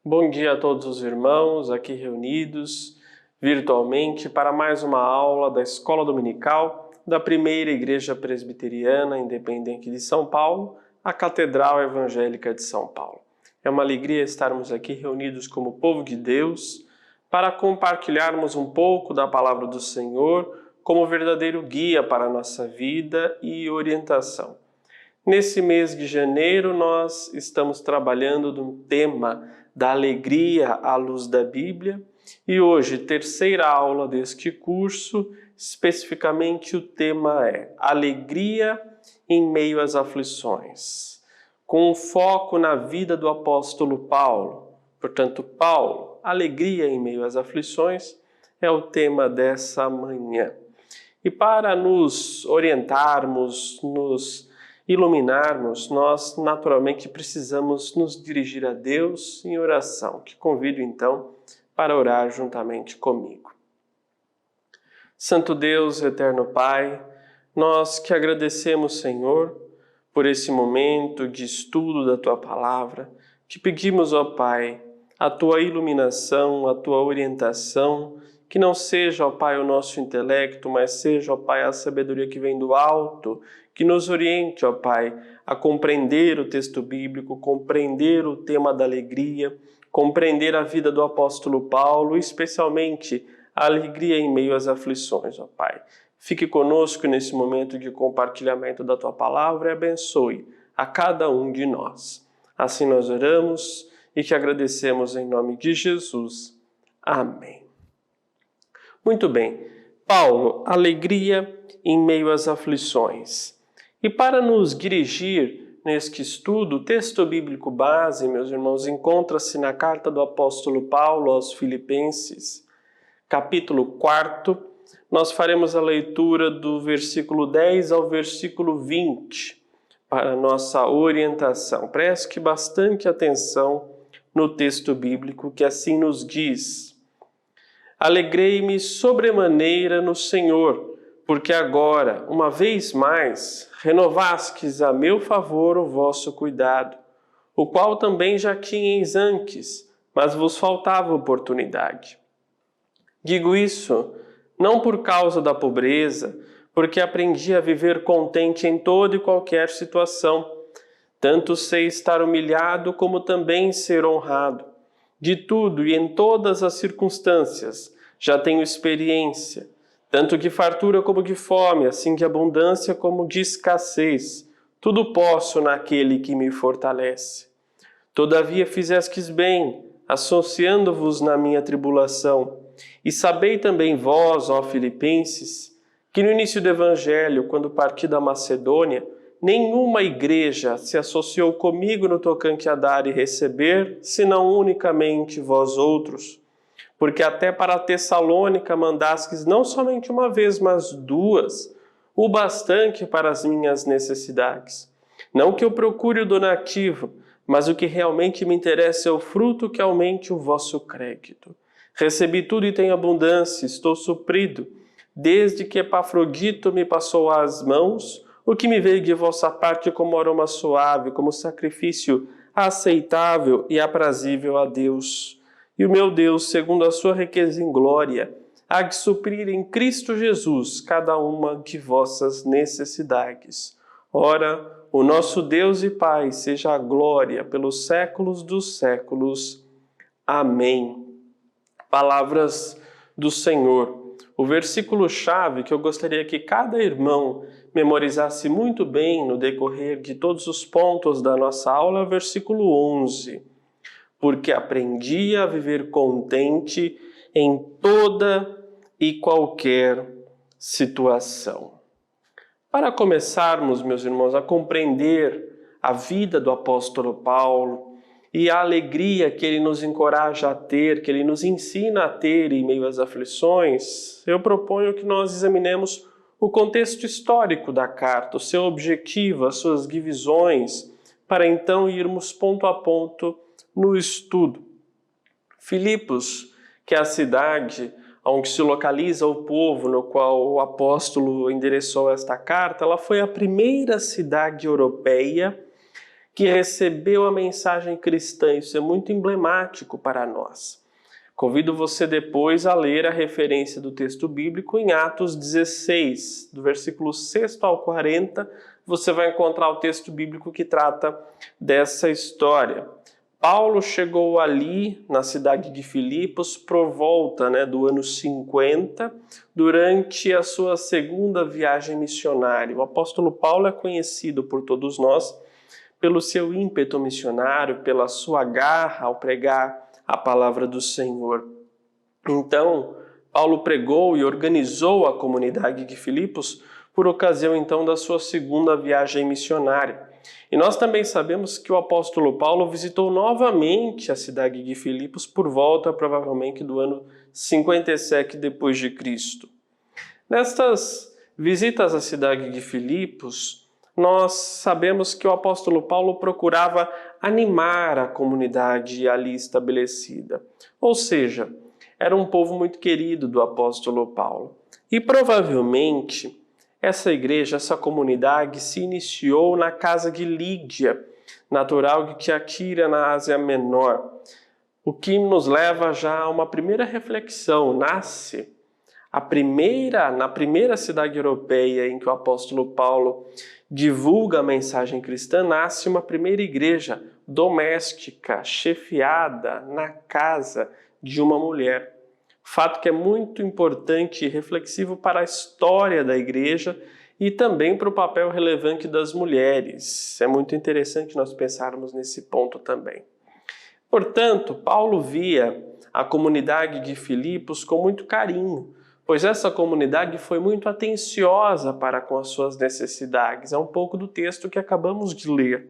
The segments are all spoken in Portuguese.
Bom dia a todos os irmãos aqui reunidos virtualmente para mais uma aula da Escola Dominical da Primeira Igreja Presbiteriana Independente de São Paulo, a Catedral Evangélica de São Paulo. É uma alegria estarmos aqui reunidos como povo de Deus para compartilharmos um pouco da Palavra do Senhor como verdadeiro guia para a nossa vida e orientação. Nesse mês de janeiro, nós estamos trabalhando no tema da alegria à luz da Bíblia e hoje, terceira aula deste curso, especificamente o tema é Alegria em meio às aflições, com foco na vida do apóstolo Paulo. Portanto, Paulo, alegria em meio às aflições, é o tema dessa manhã. E para nos orientarmos, nos iluminarmos, nós naturalmente precisamos nos dirigir a Deus em oração, que convido então para orar juntamente comigo. Santo Deus, eterno Pai, nós que agradecemos, Senhor, por esse momento de estudo da Tua Palavra, te pedimos, ó Pai, a Tua iluminação, a Tua orientação, que não seja, ó Pai, o nosso intelecto, mas seja, ó Pai, a sabedoria que vem do alto, que nos oriente, ó Pai, a compreender o texto bíblico, compreender o tema da alegria, compreender a vida do apóstolo Paulo, especialmente a alegria em meio às aflições, ó Pai. Fique conosco nesse momento de compartilhamento da Tua Palavra e abençoe a cada um de nós. Assim nós oramos e te agradecemos em nome de Jesus. Amém. Muito bem. Paulo, alegria em meio às aflições. E para nos dirigir neste estudo, o texto bíblico base, meus irmãos, encontra-se na carta do apóstolo Paulo aos Filipenses, capítulo 4. Nós faremos a leitura do versículo 10 ao versículo 20 para nossa orientação. Preste bastante atenção no texto bíblico que assim nos diz: Alegrei-me sobremaneira no Senhor, porque agora, uma vez mais, renovastes a meu favor o vosso cuidado, o qual também já tinhais antes, mas vos faltava oportunidade. Digo isso não por causa da pobreza, porque aprendi a viver contente em toda e qualquer situação. Tanto sei estar humilhado como também ser honrado. De tudo e em todas as circunstâncias já tenho experiência, tanto de fartura como de fome, assim de abundância como de escassez. Tudo posso naquele que me fortalece. Todavia fizestes bem, associando-vos na minha tribulação. E sabei também vós, ó Filipenses, que no início do Evangelho, quando parti da Macedônia, nenhuma igreja se associou comigo no tocante a dar e receber, senão unicamente vós outros. Porque até para a Tessalônica mandastes não somente uma vez, mas duas, o bastante para as minhas necessidades. Não que eu procure o donativo, mas o que realmente me interessa é o fruto que aumente o vosso crédito. Recebi tudo e tenho abundância, estou suprido, desde que Epafrodito me passou às mãos, o que me veio de vossa parte como aroma suave, como sacrifício aceitável e aprazível a Deus. E o meu Deus, segundo a sua riqueza em glória, há de suprir em Cristo Jesus cada uma de vossas necessidades. Ora, o nosso Deus e Pai seja a glória pelos séculos dos séculos. Amém. Palavras do Senhor. O versículo-chave que eu gostaria que cada irmão memorizasse muito bem no decorrer de todos os pontos da nossa aula é o versículo 11. Porque aprendi a viver contente em toda e qualquer situação. Para começarmos, meus irmãos, a compreender a vida do apóstolo Paulo e a alegria que ele nos encoraja a ter, que ele nos ensina a ter em meio às aflições, eu proponho que nós examinemos o contexto histórico da carta, o seu objetivo, as suas divisões, para então irmos ponto a ponto no estudo. Filipos, que é a cidade onde se localiza o povo no qual o apóstolo endereçou esta carta, ela foi a primeira cidade europeia que recebeu a mensagem cristã. Isso é muito emblemático para nós. Convido você depois a ler a referência do texto bíblico em Atos 16, do versículo 6 ao 40, você vai encontrar o texto bíblico que trata dessa história. Paulo chegou ali na cidade de Filipos por volta do ano 50, durante a sua segunda viagem missionária. O apóstolo Paulo é conhecido por todos nós pelo seu ímpeto missionário, pela sua garra ao pregar a palavra do Senhor. Então, Paulo pregou e organizou a comunidade de Filipos por ocasião então da sua segunda viagem missionária. E nós também sabemos que o apóstolo Paulo visitou novamente a cidade de Filipos por volta, provavelmente, do ano 57 depois de Cristo. Nestas visitas à cidade de Filipos, nós sabemos que o apóstolo Paulo procurava animar a comunidade ali estabelecida. Ou seja, era um povo muito querido do apóstolo Paulo. E provavelmente essa igreja, essa comunidade se iniciou na casa de Lídia, natural de Tiatira, na Ásia Menor. O que nos leva já a uma primeira reflexão. Nasce na primeira cidade europeia em que o apóstolo Paulo divulga a mensagem cristã, nasce uma primeira igreja doméstica, chefiada na casa de uma mulher. Fato que é muito importante e reflexivo para a história da igreja e também para o papel relevante das mulheres. É muito interessante nós pensarmos nesse ponto também. Portanto, Paulo via a comunidade de Filipos com muito carinho, pois essa comunidade foi muito atenciosa para com as suas necessidades. É um pouco do texto que acabamos de ler.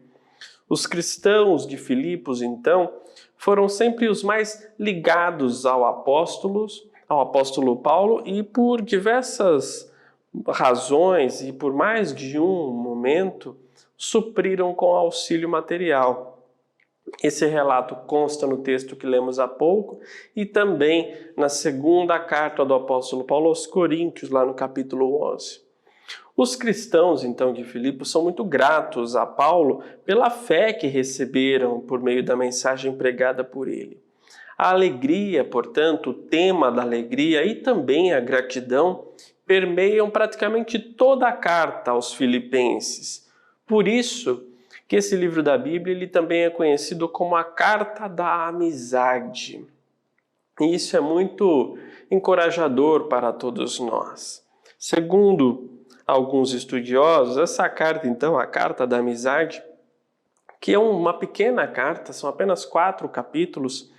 Os cristãos de Filipos, então, foram sempre os mais ligados ao apóstolo Paulo, e por diversas razões e por mais de um momento, supriram com auxílio material. Esse relato consta no texto que lemos há pouco e também na segunda carta do apóstolo Paulo aos Coríntios, lá no capítulo 11. Os cristãos, então, de Filipos são muito gratos a Paulo pela fé que receberam por meio da mensagem pregada por ele. A alegria, portanto, o tema da alegria e também a gratidão permeiam praticamente toda a carta aos filipenses. Por isso que esse livro da Bíblia ele também é conhecido como a Carta da Amizade. E isso é muito encorajador para todos nós. Segundo alguns estudiosos, essa carta, então, a Carta da Amizade, que é uma pequena carta, são apenas 4 capítulos,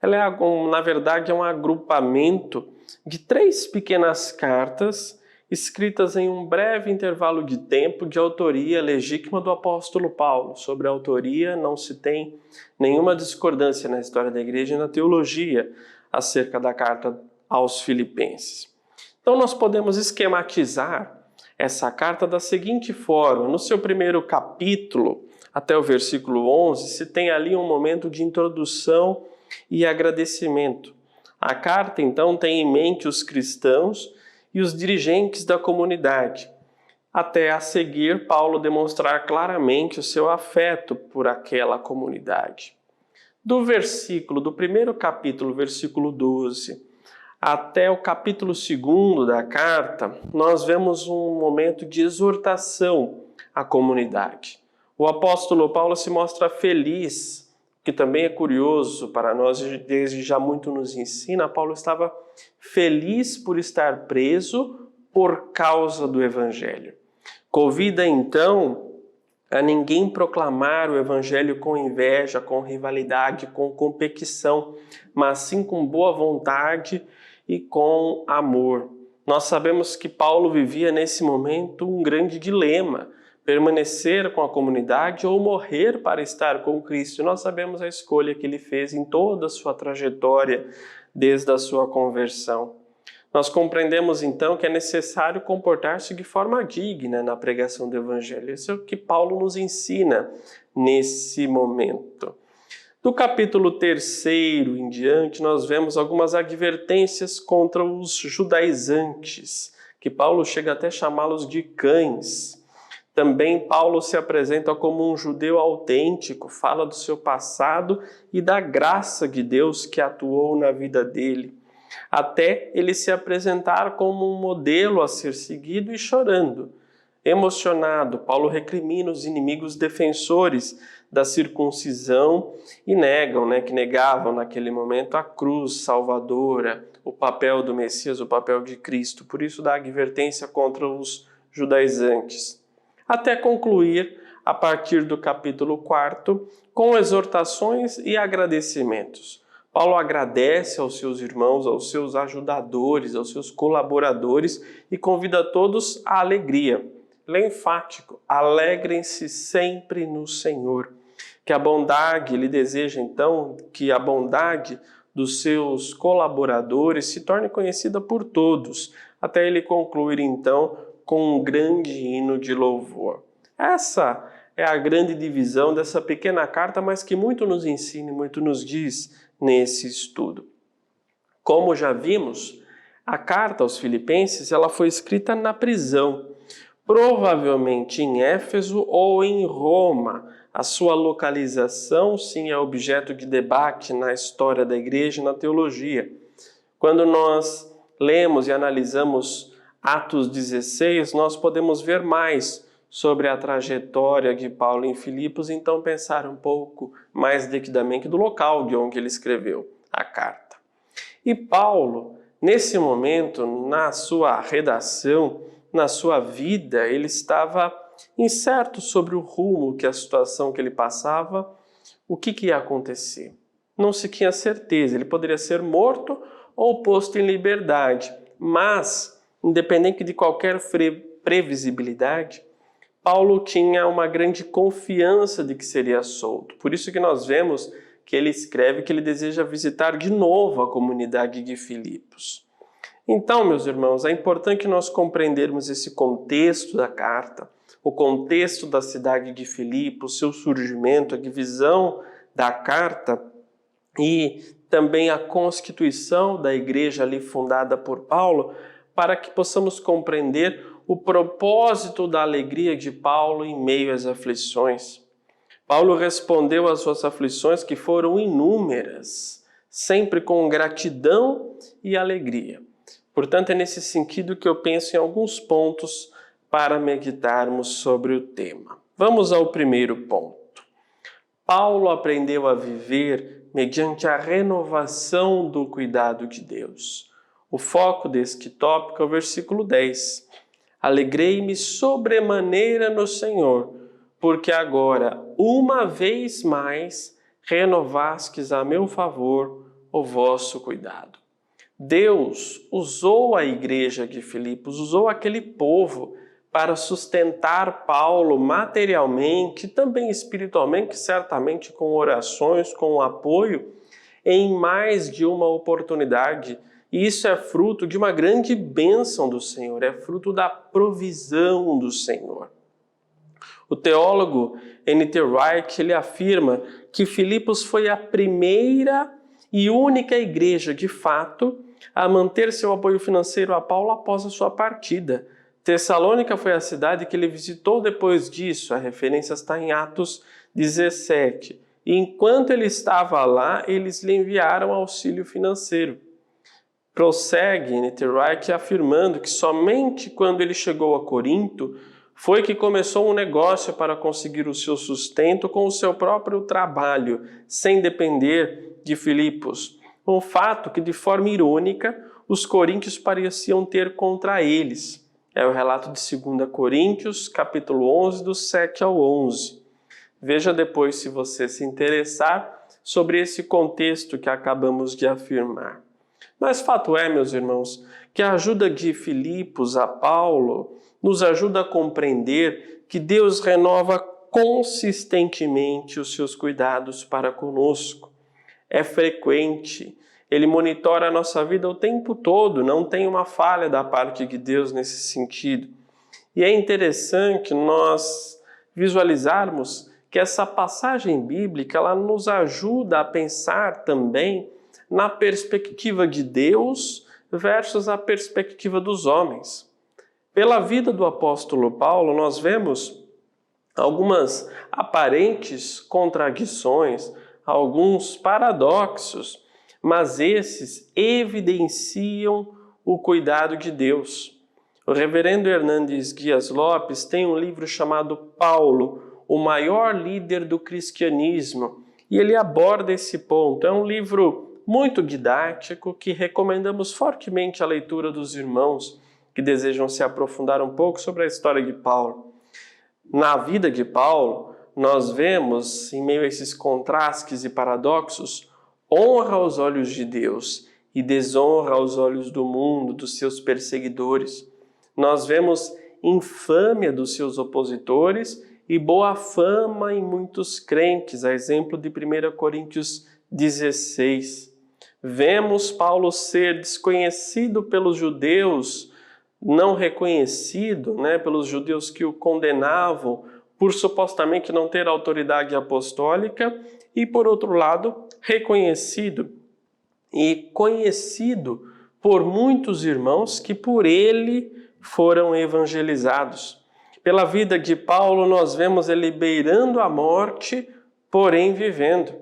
ela é, na verdade, um agrupamento de 3 pequenas cartas escritas em um breve intervalo de tempo de autoria legítima do apóstolo Paulo. Sobre a autoria não se tem nenhuma discordância na história da igreja e na teologia acerca da carta aos filipenses. Então nós podemos esquematizar essa carta da seguinte forma. No seu primeiro capítulo, até o versículo 11, se tem ali um momento de introdução e agradecimento. A carta, então, tem em mente os cristãos e os dirigentes da comunidade, até a seguir Paulo demonstrar claramente o seu afeto por aquela comunidade. Do primeiro capítulo, versículo 12, até o capítulo 2 da carta, nós vemos um momento de exortação à comunidade. O apóstolo Paulo se mostra feliz, que também é curioso para nós, desde já muito nos ensina. Paulo estava feliz por estar preso por causa do Evangelho. Convida então a ninguém proclamar o Evangelho com inveja, com rivalidade, com competição, mas sim com boa vontade e com amor. Nós sabemos que Paulo vivia nesse momento um grande dilema: permanecer com a comunidade ou morrer para estar com Cristo. E nós sabemos a escolha que ele fez em toda a sua trajetória, desde a sua conversão. Nós compreendemos então que é necessário comportar-se de forma digna na pregação do Evangelho. Isso é o que Paulo nos ensina nesse momento. Do capítulo 3º em diante, nós vemos algumas advertências contra os judaizantes, que Paulo chega até a chamá-los de cães. Também Paulo se apresenta como um judeu autêntico, fala do seu passado e da graça de Deus que atuou na vida dele, até ele se apresentar como um modelo a ser seguido e chorando. Emocionado, Paulo recrimina os inimigos defensores da circuncisão e que negavam naquele momento a cruz salvadora, o papel do Messias, o papel de Cristo. Por isso dá advertência contra os judaizantes. Até concluir, a partir do capítulo 4, com exortações e agradecimentos. Paulo agradece aos seus irmãos, aos seus ajudadores, aos seus colaboradores e convida todos à alegria. Ele é enfático: alegrem-se sempre no Senhor. Que a bondade, ele deseja então que a bondade dos seus colaboradores se torne conhecida por todos, até ele concluir então com um grande hino de louvor. Essa é a grande divisão dessa pequena carta, mas que muito nos ensina e muito nos diz nesse estudo. Como já vimos, a carta aos Filipenses ela foi escrita na prisão, provavelmente em Éfeso ou em Roma. A sua localização, sim, é objeto de debate na história da igreja e na teologia. Quando nós lemos e analisamos Atos 16, nós podemos ver mais sobre a trajetória de Paulo em Filipos, então pensar um pouco mais devidamente do local de onde ele escreveu a carta. E Paulo, nesse momento, na sua redação, na sua vida, ele estava incerto sobre o rumo que a situação que ele passava, o que ia acontecer. Não se tinha certeza, ele poderia ser morto ou posto em liberdade, mas, independente de qualquer previsibilidade, Paulo tinha uma grande confiança de que seria solto. Por isso que nós vemos que ele escreve que ele deseja visitar de novo a comunidade de Filipos. Então, meus irmãos, é importante nós compreendermos esse contexto da carta, o contexto da cidade de Filipos, seu surgimento, a divisão da carta e também a constituição da igreja ali fundada por Paulo, para que possamos compreender o propósito da alegria de Paulo em meio às aflições. Paulo respondeu às suas aflições, que foram inúmeras, sempre com gratidão e alegria. Portanto, é nesse sentido que eu penso em alguns pontos para meditarmos sobre o tema. Vamos ao primeiro ponto. Paulo aprendeu a viver mediante a renovação do cuidado de Deus. O foco deste tópico é o versículo 10. Alegrei-me sobremaneira no Senhor, porque agora, uma vez mais, renovastes a meu favor o vosso cuidado. Deus usou a igreja de Filipos, usou aquele povo para sustentar Paulo materialmente, também espiritualmente, certamente com orações, com apoio, em mais de uma oportunidade. E isso é fruto de uma grande bênção do Senhor, é fruto da provisão do Senhor. O teólogo N.T. Wright, ele afirma que Filipos foi a primeira e única igreja, de fato, a manter seu apoio financeiro a Paulo após a sua partida. Tessalônica foi a cidade que ele visitou depois disso, a referência está em Atos 17. E enquanto ele estava lá, eles lhe enviaram auxílio financeiro. Prossegue N.T. Wright afirmando que somente quando ele chegou a Corinto foi que começou um negócio para conseguir o seu sustento com o seu próprio trabalho, sem depender de Filipos. Um fato que, de forma irônica, os coríntios pareciam ter contra eles. É o relato de 2 Coríntios, capítulo 11, do 7 ao 11. Veja depois, se você se interessar, sobre esse contexto que acabamos de afirmar. Mas fato é, meus irmãos, que a ajuda de Filipos a Paulo nos ajuda a compreender que Deus renova consistentemente os seus cuidados para conosco. É frequente, Ele monitora a nossa vida o tempo todo, não tem uma falha da parte de Deus nesse sentido. E é interessante nós visualizarmos que essa passagem bíblica ela nos ajuda a pensar também na perspectiva de Deus versus a perspectiva dos homens. Pela vida do apóstolo Paulo, nós vemos algumas aparentes contradições, alguns paradoxos, mas esses evidenciam o cuidado de Deus. O reverendo Hernandes Dias Lopes tem um livro chamado Paulo, o maior líder do cristianismo, e ele aborda esse ponto. É um livro muito didático que recomendamos fortemente a leitura dos irmãos que desejam se aprofundar um pouco sobre a história de Paulo. Na vida de Paulo, nós vemos, em meio a esses contrastes e paradoxos, honra aos olhos de Deus e desonra aos olhos do mundo, dos seus perseguidores. Nós vemos infâmia dos seus opositores e boa fama em muitos crentes, a exemplo de 1 Coríntios 16. Vemos Paulo ser desconhecido pelos judeus, não reconhecido, pelos judeus que o condenavam por supostamente não ter autoridade apostólica e, por outro lado, reconhecido e conhecido por muitos irmãos que por ele foram evangelizados. Pela vida de Paulo, nós vemos ele beirando a morte, porém vivendo.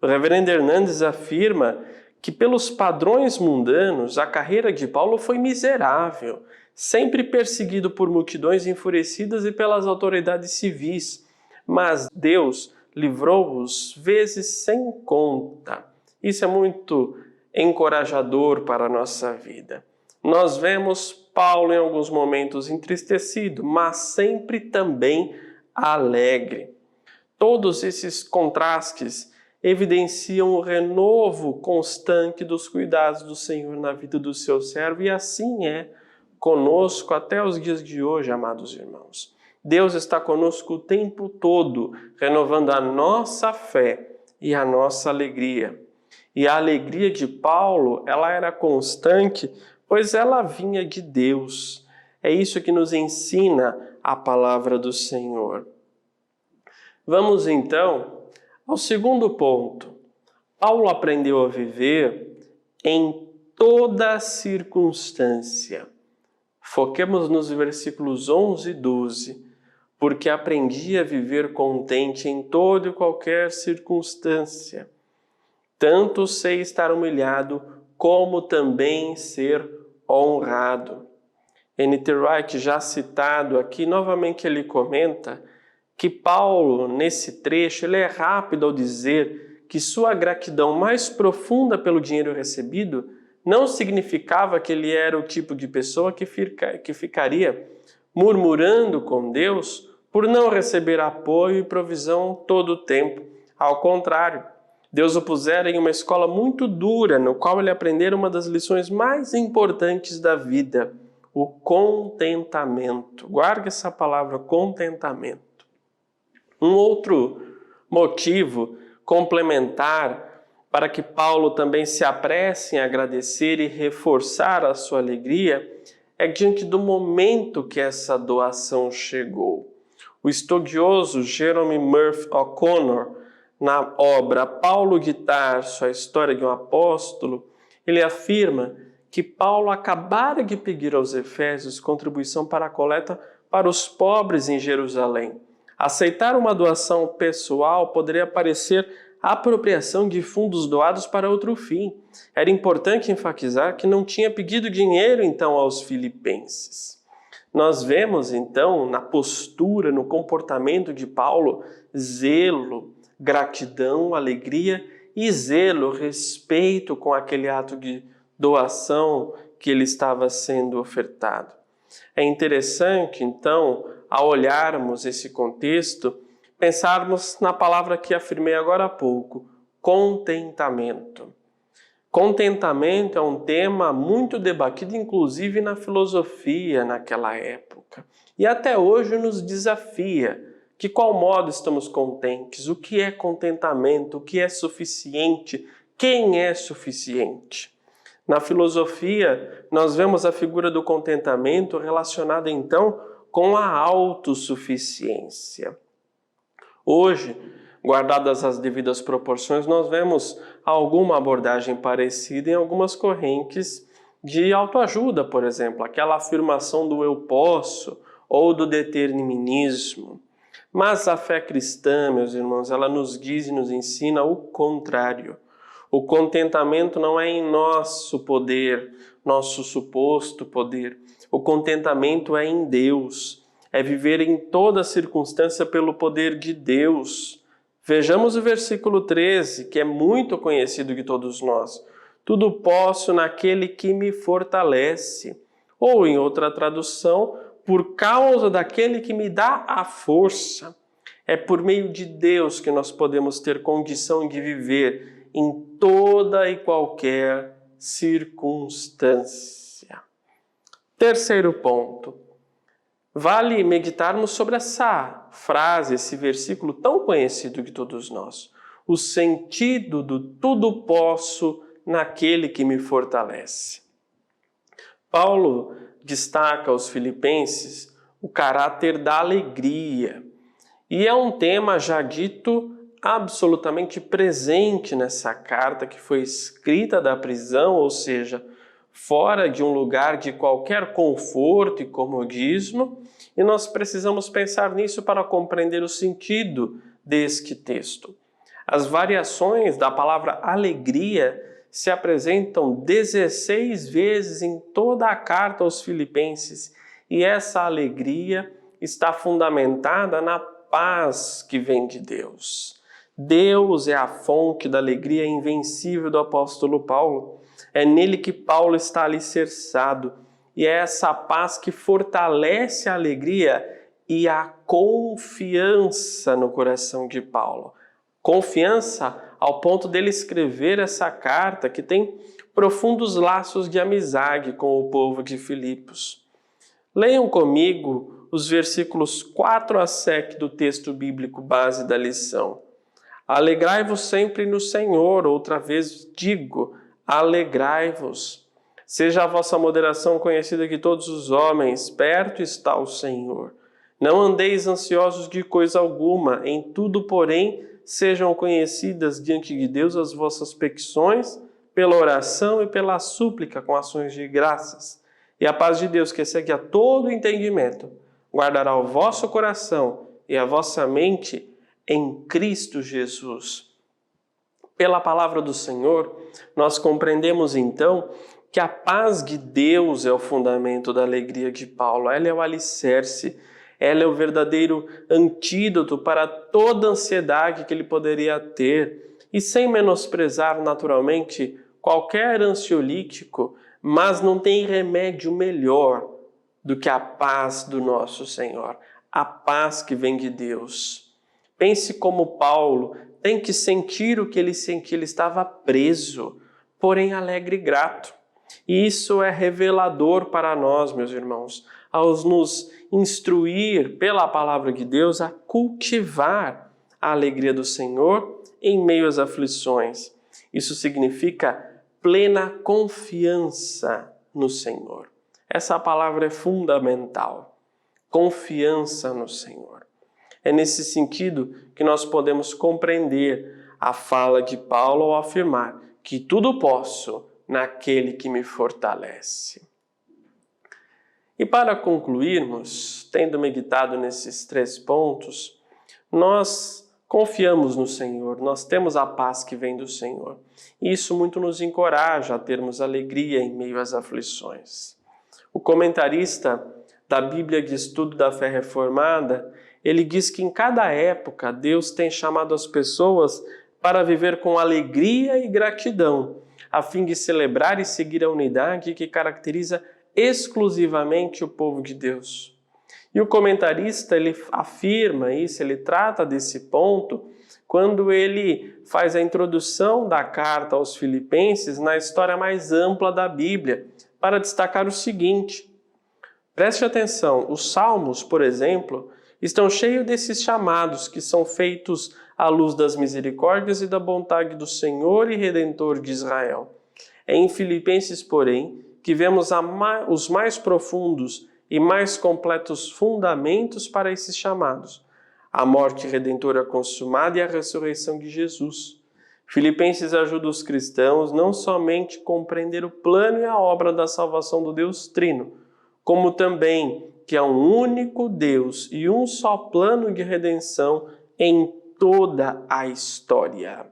O reverendo Hernandes afirma que pelos padrões mundanos, a carreira de Paulo foi miserável, sempre perseguido por multidões enfurecidas e pelas autoridades civis, mas Deus livrou-os vezes sem conta. Isso é muito encorajador para a nossa vida. Nós vemos Paulo em alguns momentos entristecido, mas sempre também alegre. Todos esses contrastes evidenciam o renovo constante dos cuidados do Senhor na vida do seu servo, e assim é conosco até os dias de hoje, amados irmãos. Deus está conosco o tempo todo, renovando a nossa fé e a nossa alegria. E a alegria de Paulo, ela era constante, pois ela vinha de Deus. É isso que nos ensina a palavra do Senhor. Vamos então ao segundo ponto. Paulo aprendeu a viver em toda circunstância. Foquemos nos versículos 11 e 12. Porque aprendi a viver contente em toda e qualquer circunstância. Tanto sei estar humilhado, como também ser honrado. N.T. Wright, já citado aqui, novamente ele comenta que Paulo, nesse trecho, ele é rápido ao dizer que sua gratidão mais profunda pelo dinheiro recebido não significava que ele era o tipo de pessoa que ficaria murmurando com Deus por não receber apoio e provisão todo o tempo. Ao contrário, Deus o pusera em uma escola muito dura, no qual ele aprendera uma das lições mais importantes da vida, o contentamento. Guarde essa palavra, contentamento. Um outro motivo complementar para que Paulo também se apresse em agradecer e reforçar a sua alegria é diante do momento que essa doação chegou. O estudioso Jerome Murphy O'Connor, na obra Paulo de Tarso, a história de um apóstolo, ele afirma que Paulo acabara de pedir aos Efésios contribuição para a coleta para os pobres em Jerusalém. Aceitar uma doação pessoal poderia parecer apropriação de fundos doados para outro fim. Era importante enfatizar que não tinha pedido dinheiro então aos filipenses. Nós vemos então na postura, no comportamento de Paulo, zelo, gratidão, alegria e zelo, respeito com aquele ato de doação que ele estava sendo ofertado. É interessante então, ao olharmos esse contexto, pensarmos na palavra que afirmei agora há pouco, contentamento. Contentamento é um tema muito debatido, inclusive na filosofia naquela época. E até hoje nos desafia. De qual modo estamos contentes? O que é contentamento? O que é suficiente? Quem é suficiente? Na filosofia, nós vemos a figura do contentamento relacionada então com a autossuficiência. Hoje, guardadas as devidas proporções, nós vemos alguma abordagem parecida em algumas correntes de autoajuda, por exemplo, aquela afirmação do eu posso ou do determinismo. Mas a fé cristã, meus irmãos, ela nos diz e nos ensina o contrário. O contentamento não é em nosso poder, nosso suposto poder. O contentamento é em Deus. É viver em toda circunstância pelo poder de Deus. Vejamos o versículo 13, que é muito conhecido de todos nós. Tudo posso naquele que me fortalece. Ou, em outra tradução, por causa daquele que me dá a força. É por meio de Deus que nós podemos ter condição de viver em toda e qualquer circunstância. Terceiro ponto. Vale meditarmos sobre essa frase, esse versículo tão conhecido de todos nós. O sentido do tudo posso naquele que me fortalece. Paulo destaca aos filipenses o caráter da alegria. E é um tema já dito absolutamente presente nessa carta que foi escrita da prisão, ou seja, fora de um lugar de qualquer conforto e comodismo, e nós precisamos pensar nisso para compreender o sentido deste texto. As variações da palavra alegria se apresentam 16 vezes em toda a carta aos Filipenses, e essa alegria está fundamentada na paz que vem de Deus. Deus é a fonte da alegria invencível do apóstolo Paulo. É nele que Paulo está alicerçado. E é essa paz que fortalece a alegria e a confiança no coração de Paulo. Confiança ao ponto dele escrever essa carta que tem profundos laços de amizade com o povo de Filipos. Leiam comigo os versículos 4 a 7 do texto bíblico base da lição. Alegrai-vos sempre no Senhor, outra vez digo, alegrai-vos. Seja a vossa moderação conhecida de todos os homens, perto está o Senhor. Não andeis ansiosos de coisa alguma, em tudo, porém, sejam conhecidas diante de Deus as vossas petições, pela oração e pela súplica com ações de graças. E a paz de Deus, que excede a todo entendimento, guardará o vosso coração e a vossa mente em Cristo Jesus. Pela palavra do Senhor, nós compreendemos então que a paz de Deus é o fundamento da alegria de Paulo. Ela é o alicerce, ela é o verdadeiro antídoto para toda ansiedade que ele poderia ter. E sem menosprezar naturalmente qualquer ansiolítico, mas não tem remédio melhor do que a paz do nosso Senhor, a paz que vem de Deus. Pense como Paulo tem que sentir o que ele sentia, ele estava preso, porém alegre e grato. E isso é revelador para nós, meus irmãos, ao nos instruir pela palavra de Deus a cultivar a alegria do Senhor em meio às aflições. Isso significa plena confiança no Senhor. Essa palavra é fundamental. Confiança no Senhor. É nesse sentido que nós podemos compreender a fala de Paulo ao afirmar que tudo posso naquele que me fortalece. E para concluirmos, tendo meditado nesses 3 pontos, nós confiamos no Senhor, nós temos a paz que vem do Senhor. E isso muito nos encoraja a termos alegria em meio às aflições. O comentarista da Bíblia de Estudo da Fé Reformada, ele diz que em cada época Deus tem chamado as pessoas para viver com alegria e gratidão, a fim de celebrar e seguir a unidade que caracteriza exclusivamente o povo de Deus. E o comentarista, ele afirma isso, ele trata desse ponto quando ele faz a introdução da carta aos Filipenses na história mais ampla da Bíblia, para destacar o seguinte: preste atenção, os Salmos, por exemplo, estão cheios desses chamados que são feitos à luz das misericórdias e da bondade do Senhor e Redentor de Israel. É em Filipenses, porém, que vemos os mais profundos e mais completos fundamentos para esses chamados. a morte redentora consumada e a ressurreição de Jesus. Filipenses ajuda os cristãos não somente a compreender o plano e a obra da salvação do Deus Trino, como também que há um único Deus e um só plano de redenção em toda a história.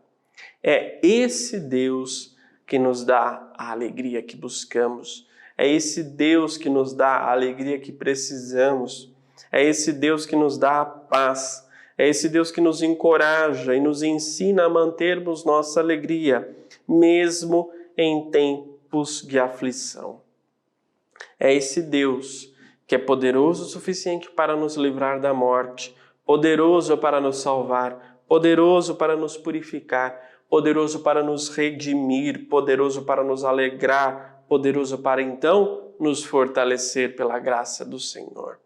É esse Deus que nos dá a alegria que buscamos. É esse Deus que nos dá a alegria que precisamos. É esse Deus que nos dá a paz. É esse Deus que nos encoraja e nos ensina a mantermos nossa alegria, mesmo em tempos de aflição. É esse Deus que é poderoso o suficiente para nos livrar da morte, poderoso para nos salvar, poderoso para nos purificar, poderoso para nos redimir, poderoso para nos alegrar, poderoso para então nos fortalecer pela graça do Senhor.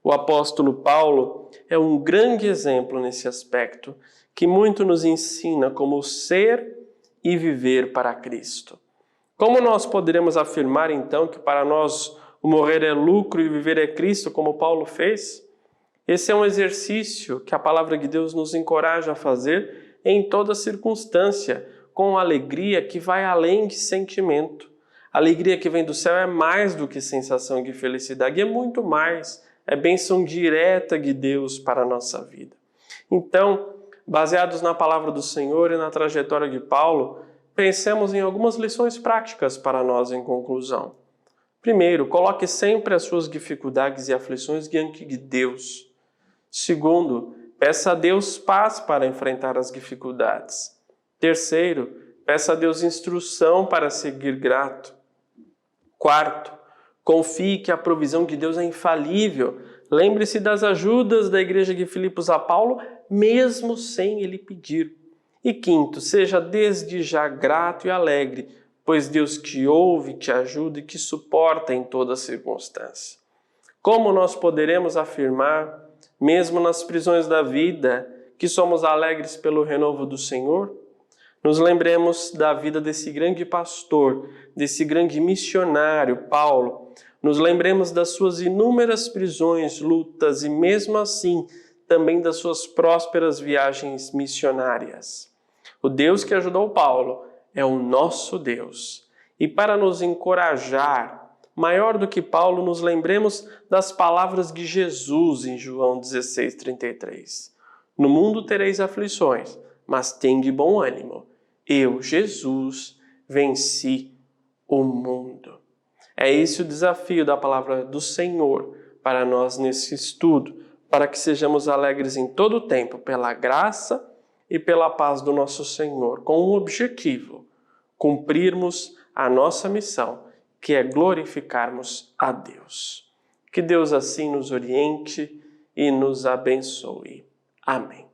O apóstolo Paulo é um grande exemplo nesse aspecto, que muito nos ensina como ser e viver para Cristo. Como nós poderemos afirmar então que para nós o morrer é lucro e viver é Cristo, como Paulo fez? Esse é um exercício que a palavra de Deus nos encoraja a fazer em toda circunstância, com alegria que vai além de sentimento. A alegria que vem do céu é mais do que sensação de felicidade, é muito mais. É bênção direta de Deus para a nossa vida. Então, baseados na palavra do Senhor e na trajetória de Paulo, pensemos em algumas lições práticas para nós em conclusão. Primeiro, coloque sempre as suas dificuldades e aflições diante de Deus. Segundo, peça a Deus paz para enfrentar as dificuldades. Terceiro, peça a Deus instrução para seguir grato. Quarto, confie que a provisão de Deus é infalível. Lembre-se das ajudas da igreja de Filipos a Paulo, mesmo sem ele pedir. E quinto, seja desde já grato e alegre, pois Deus te ouve, te ajuda e te suporta em toda circunstância. Como nós poderemos afirmar, mesmo nas prisões da vida, que somos alegres pelo renovo do Senhor? Nos lembremos da vida desse grande pastor, desse grande missionário, Paulo. Nos lembremos das suas inúmeras prisões, lutas e, mesmo assim, também das suas prósperas viagens missionárias. O Deus que ajudou Paulo é o nosso Deus. E para nos encorajar, maior do que Paulo, nos lembremos das palavras de Jesus em João 16:33. No mundo tereis aflições, mas tende bom ânimo. Eu, Jesus, venci o mundo. É esse o desafio da palavra do Senhor para nós nesse estudo, para que sejamos alegres em todo o tempo pela graça e pela paz do nosso Senhor, com um objetivo: cumprirmos a nossa missão, que é glorificarmos a Deus. Que Deus assim nos oriente e nos abençoe. Amém.